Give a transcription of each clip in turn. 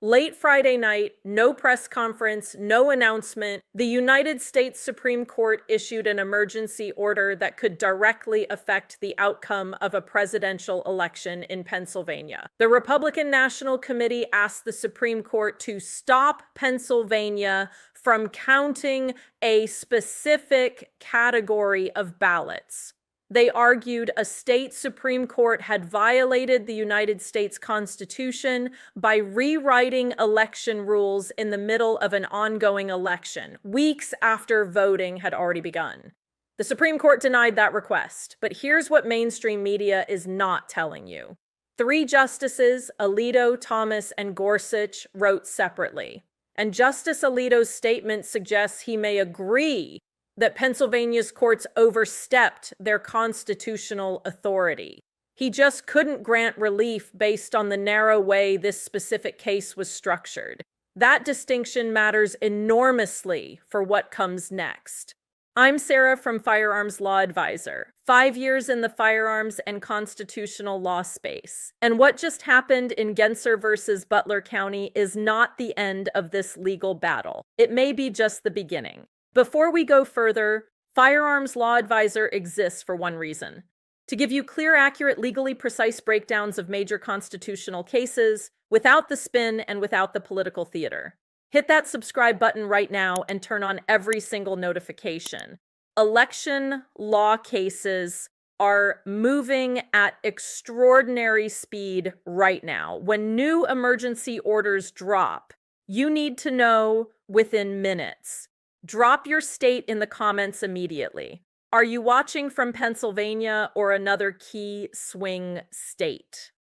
Late Friday night, no press conference, no announcement, the United States Supreme Court issued an emergency order that could directly affect the outcome of a presidential election in Pennsylvania. The Republican National Committee asked the Supreme Court to stop Pennsylvania from counting a specific category of ballots. They argued a state Supreme Court had violated the United States Constitution by rewriting election rules in the middle of an ongoing election, weeks after voting had already begun. The Supreme Court denied that request, but here's what mainstream media is not telling you. 3 justices, Alito, Thomas, and Gorsuch, wrote separately. And Justice Alito's statement suggests he may agree that Pennsylvania's courts overstepped their constitutional authority. He just couldn't grant relief based on the narrow way this specific case was structured. That distinction matters enormously for what comes next. I'm Sarah from Firearms Law Advisor, 5 years in the firearms and constitutional law space. And what just happened in Genser versus Butler County is not the end of this legal battle. It may be just the beginning. Before we go further, Firearms Law Advisor exists for one reason: to give you clear, accurate, legally precise breakdowns of major constitutional cases without the spin and without the political theater. Hit that subscribe button right now and turn on every single notification. Election law cases are moving at extraordinary speed right now. When new emergency orders drop, you need to know within minutes. Drop your state in the comments immediately. Are you watching from Pennsylvania or another key swing state?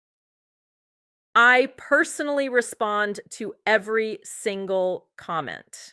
I personally respond to every single comment.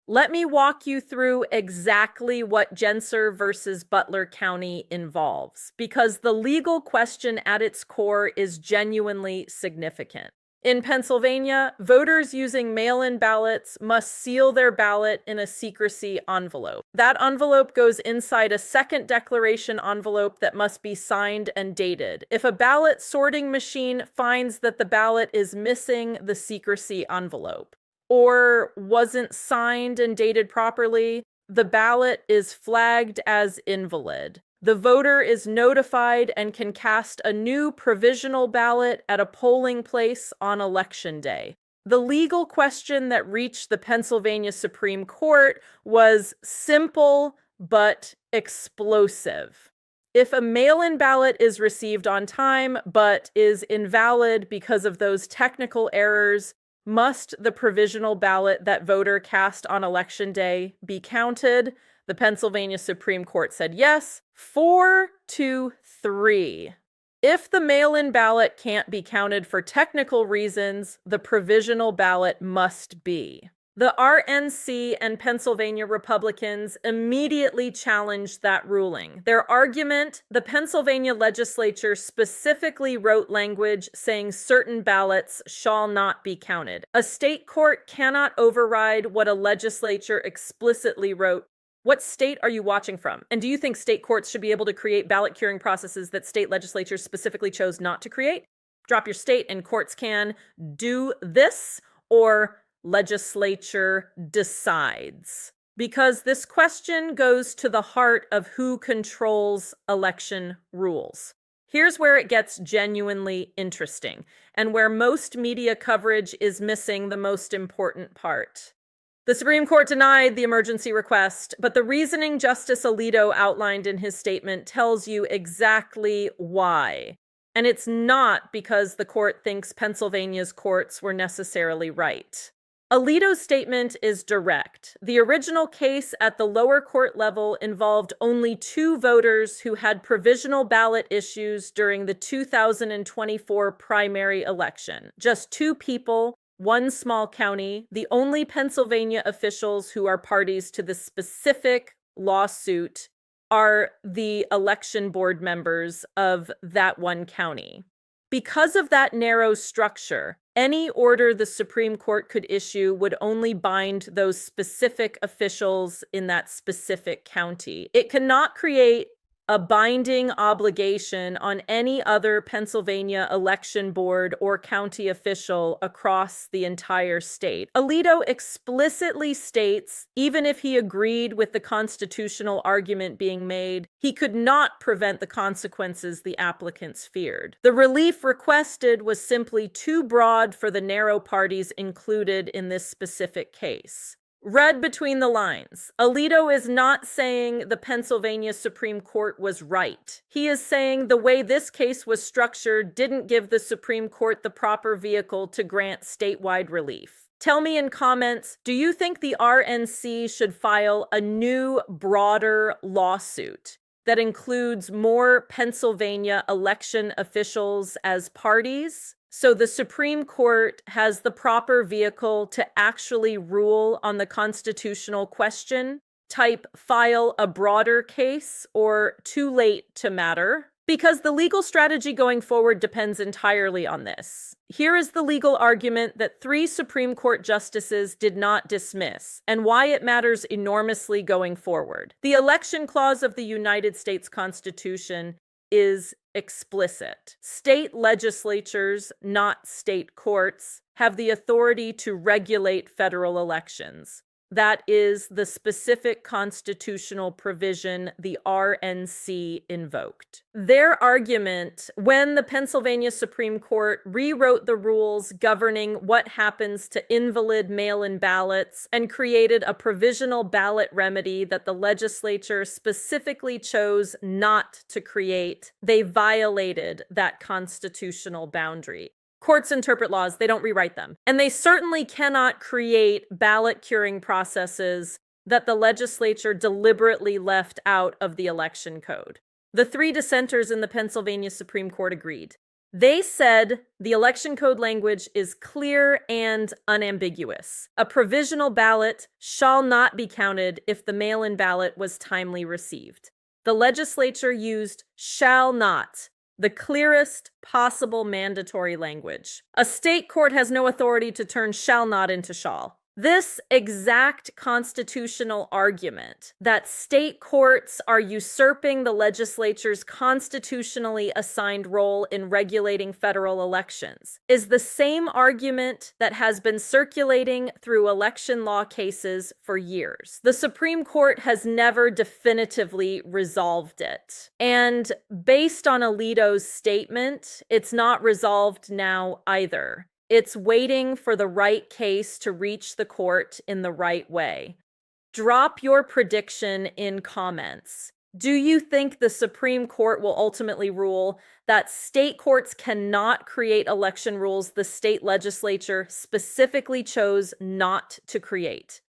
Let me walk you through exactly what Genser versus Butler County involves, because the legal question at its core is genuinely significant. In Pennsylvania, voters using mail-in ballots must seal their ballot in a secrecy envelope. That envelope goes inside a second declaration envelope that must be signed and dated. If a ballot sorting machine finds that the ballot is missing the secrecy envelope or wasn't signed and dated properly, the ballot is flagged as invalid. The voter is notified and can cast a new provisional ballot at a polling place on Election Day. The legal question that reached the Pennsylvania Supreme Court was simple but explosive. If a mail-in ballot is received on time but is invalid because of those technical errors, must the provisional ballot that voter cast on Election Day be counted? The Pennsylvania Supreme Court said yes, 4-3. If the mail-in ballot can't be counted for technical reasons, the provisional ballot must be. The RNC and Pennsylvania Republicans immediately challenged that ruling. Their argument: the Pennsylvania legislature specifically wrote language saying certain ballots shall not be counted. A state court cannot override what a legislature explicitly wrote. What state are you watching from? And do you think state courts should be able to create ballot curing processes that state legislatures specifically chose not to create? Drop your state and courts can do this, or legislature decides. Because this question goes to the heart of who controls election rules. Here's where it gets genuinely interesting, and where most media coverage is missing the most important part. The Supreme Court denied the emergency request, but the reasoning Justice Alito outlined in his statement tells you exactly why. And it's not because the court thinks Pennsylvania's courts were necessarily right. Alito's statement is direct. The original case at the lower court level involved only 2 voters who had provisional ballot issues during the 2024 primary election. Just 2 people, 1 small county. The only Pennsylvania officials who are parties to the specific lawsuit are the election board members of that 1 county. Because of that narrow structure, any order the Supreme Court could issue would only bind those specific officials in that specific county. It cannot create a binding obligation on any other Pennsylvania election board or county official across the entire state. Alito explicitly states, even if he agreed with the constitutional argument being made, he could not prevent the consequences the applicants feared. The relief requested was simply too broad for the narrow parties included in this specific case. Read between the lines, Alito is not saying the Pennsylvania Supreme Court was right. He is saying the way this case was structured didn't give the Supreme Court the proper vehicle to grant statewide relief. Tell me in comments, do you think the RNC should file a new, broader lawsuit that includes more Pennsylvania election officials as parties, so the Supreme Court has the proper vehicle to actually rule on the constitutional question? Type file a broader case or too late to matter? Because the legal strategy going forward depends entirely on this. Here is the legal argument that 3 Supreme Court justices did not dismiss, and why it matters enormously going forward. The Election Clause of the United States Constitution is explicit. State legislatures, not state courts, have the authority to regulate federal elections. That is the specific constitutional provision the RNC invoked. Their argument, when the Pennsylvania Supreme Court rewrote the rules governing what happens to invalid mail-in ballots and created a provisional ballot remedy that the legislature specifically chose not to create, they violated that constitutional boundary. Courts interpret laws, they don't rewrite them. And they certainly cannot create ballot curing processes that the legislature deliberately left out of the election code. The 3 dissenters in the Pennsylvania Supreme Court agreed. They said the election code language is clear and unambiguous. A provisional ballot shall not be counted if the mail-in ballot was timely received. The legislature used shall not, the clearest possible mandatory language. A state court has no authority to turn shall not into shall. This exact constitutional argument that state courts are usurping the legislature's constitutionally assigned role in regulating federal elections is the same argument that has been circulating through election law cases for years. The Supreme Court has never definitively resolved it. And based on Alito's statement, it's not resolved now either. It's waiting for the right case to reach the court in the right way. Drop your prediction in comments. Do you think the Supreme Court will ultimately rule that state courts cannot create election rules the state legislature specifically chose not to create?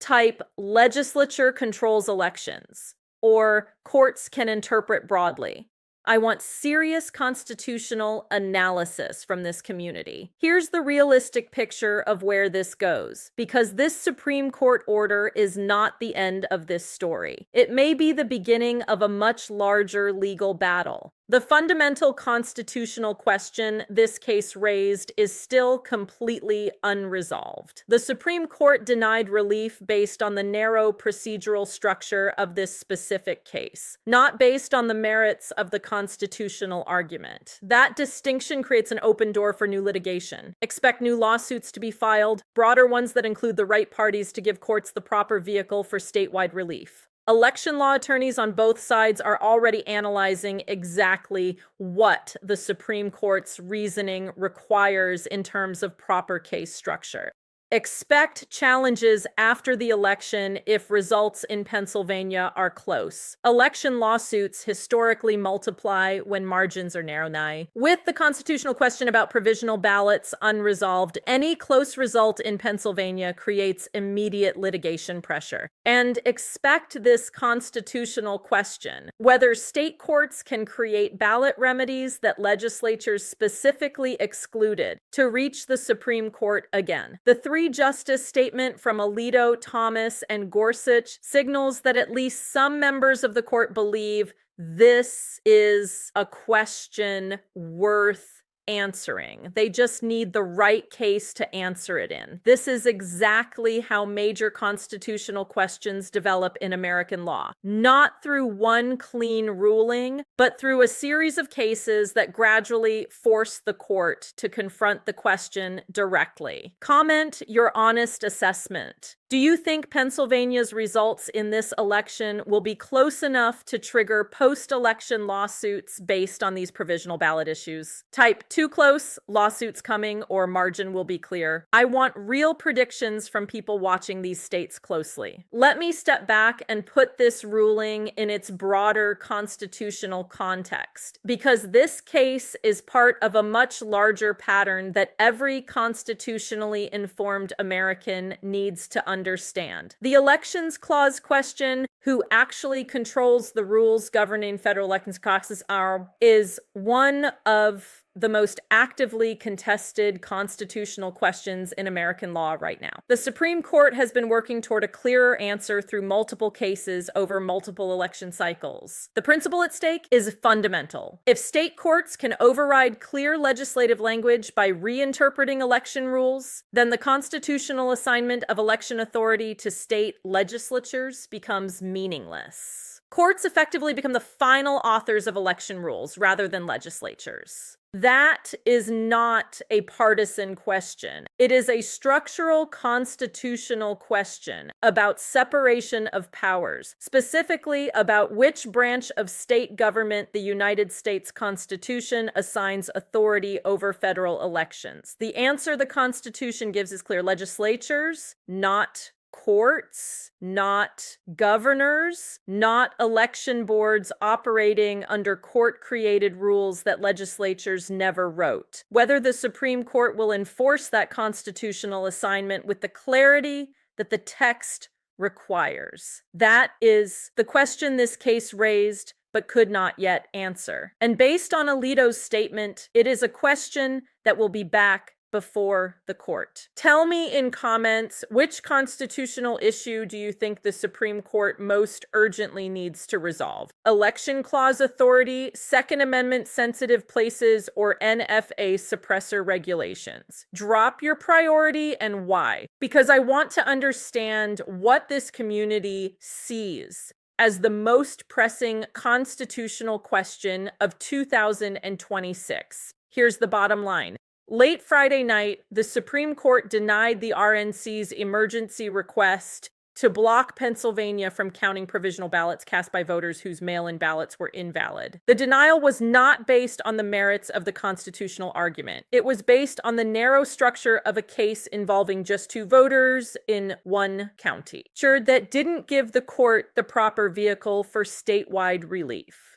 Type legislature controls elections, or courts can interpret broadly. I want serious constitutional analysis from this community. Here's the realistic picture of where this goes, because this Supreme Court order is not the end of this story. It may be the beginning of a much larger legal battle. The fundamental constitutional question this case raised is still completely unresolved. The Supreme Court denied relief based on the narrow procedural structure of this specific case, not based on the merits of the constitutional argument. That distinction creates an open door for new litigation. Expect new lawsuits to be filed, broader ones that include the right parties to give courts the proper vehicle for statewide relief. Election law attorneys on both sides are already analyzing exactly what the Supreme Court's reasoning requires in terms of proper case structure. Expect challenges after the election if results in Pennsylvania are close. Election lawsuits historically multiply when margins are narrow. With the constitutional question about provisional ballots unresolved, any close result in Pennsylvania creates immediate litigation pressure. And expect this constitutional question, whether state courts can create ballot remedies that legislatures specifically excluded, to reach the Supreme Court again. The 3-justice statement from Alito, Thomas, and Gorsuch signals that at least some members of the court believe this is a question worth answering. They just need the right case to answer it in. This is exactly how major constitutional questions develop in American law. Not through one clean ruling, but through a series of cases that gradually force the court to confront the question directly. Comment your honest assessment. Do you think Pennsylvania's results in this election will be close enough to trigger post-election lawsuits based on these provisional ballot issues? Type too close, lawsuits coming, or margin will be clear. I want real predictions from people watching these states closely. Let me step back and put this ruling in its broader constitutional context, because this case is part of a much larger pattern that every constitutionally informed American needs to understand. The Elections Clause question, who actually controls the rules governing federal elections caucuses, is one of the most actively contested constitutional questions in American law right now. The Supreme Court has been working toward a clearer answer through multiple cases over multiple election cycles. The principle at stake is fundamental. If state courts can override clear legislative language by reinterpreting election rules, then the constitutional assignment of election authority to state legislatures becomes meaningless. Courts effectively become the final authors of election rules rather than legislatures. That is not a partisan question. It is a structural constitutional question about separation of powers, specifically about which branch of state government the United States Constitution assigns authority over federal elections. The answer the Constitution gives is clear: legislatures, not courts, not governors, not election boards operating under court-created rules that legislatures never wrote. Whether the Supreme Court will enforce that constitutional assignment with the clarity that the text requires. That is the question this case raised, but could not yet answer. And based on Alito's statement, it is a question that will be back before the court. Tell me in comments, which constitutional issue do you think the Supreme Court most urgently needs to resolve? Election Clause authority, Second Amendment sensitive places, or NFA suppressor regulations? Drop your priority and why. Because I want to understand what this community sees as the most pressing constitutional question of 2026. Here's the bottom line. Late Friday night, the Supreme Court denied the RNC's emergency request to block Pennsylvania from counting provisional ballots cast by voters whose mail-in ballots were invalid. The denial was not based on the merits of the constitutional argument. It was based on the narrow structure of a case involving just two voters in one county. Sure, that didn't give the court the proper vehicle for statewide relief.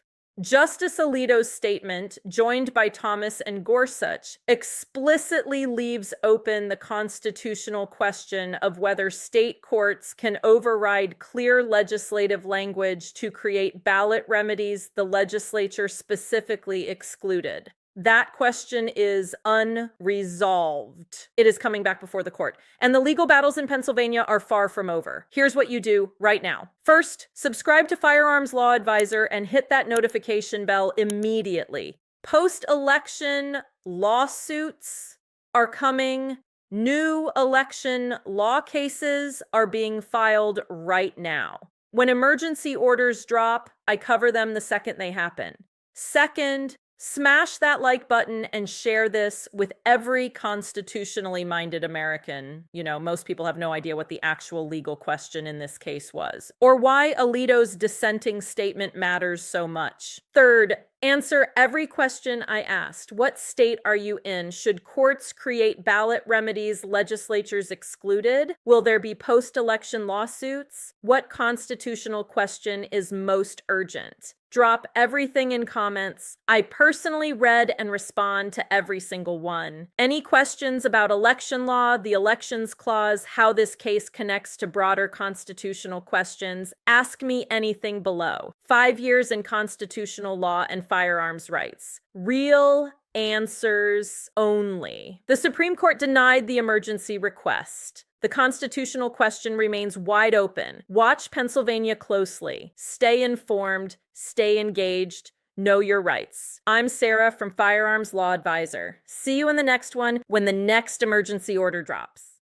Justice Alito's statement, joined by Thomas and Gorsuch, explicitly leaves open the constitutional question of whether state courts can override clear legislative language to create ballot remedies the legislature specifically excluded. That question is unresolved. It is coming back before the court. And the legal battles in Pennsylvania are far from over. Here's what you do right now. First, subscribe to Firearms Law Advisor and hit that notification bell immediately. Post-election lawsuits are coming. New election law cases are being filed right now. When emergency orders drop, I cover them the second they happen. Second, smash that like button and share this with every constitutionally minded American. You know, most people have no idea what the actual legal question in this case was, or why Alito's dissenting statement matters so much. Third, answer every question I asked. What state are you in? Should courts create ballot remedies legislatures excluded? Will there be post-election lawsuits? What constitutional question is most urgent? Drop everything in comments. I personally read and respond to every single one. Any questions about election law, the Elections Clause, how this case connects to broader constitutional questions, ask me anything below. 5 years in constitutional law and firearms rights. Real answers only. The Supreme Court denied the emergency request. The constitutional question remains wide open. Watch Pennsylvania closely. Stay informed, stay engaged. know your rights. I'm Sarah from Firearms Law Advisor. See you in the next one when the next emergency order drops.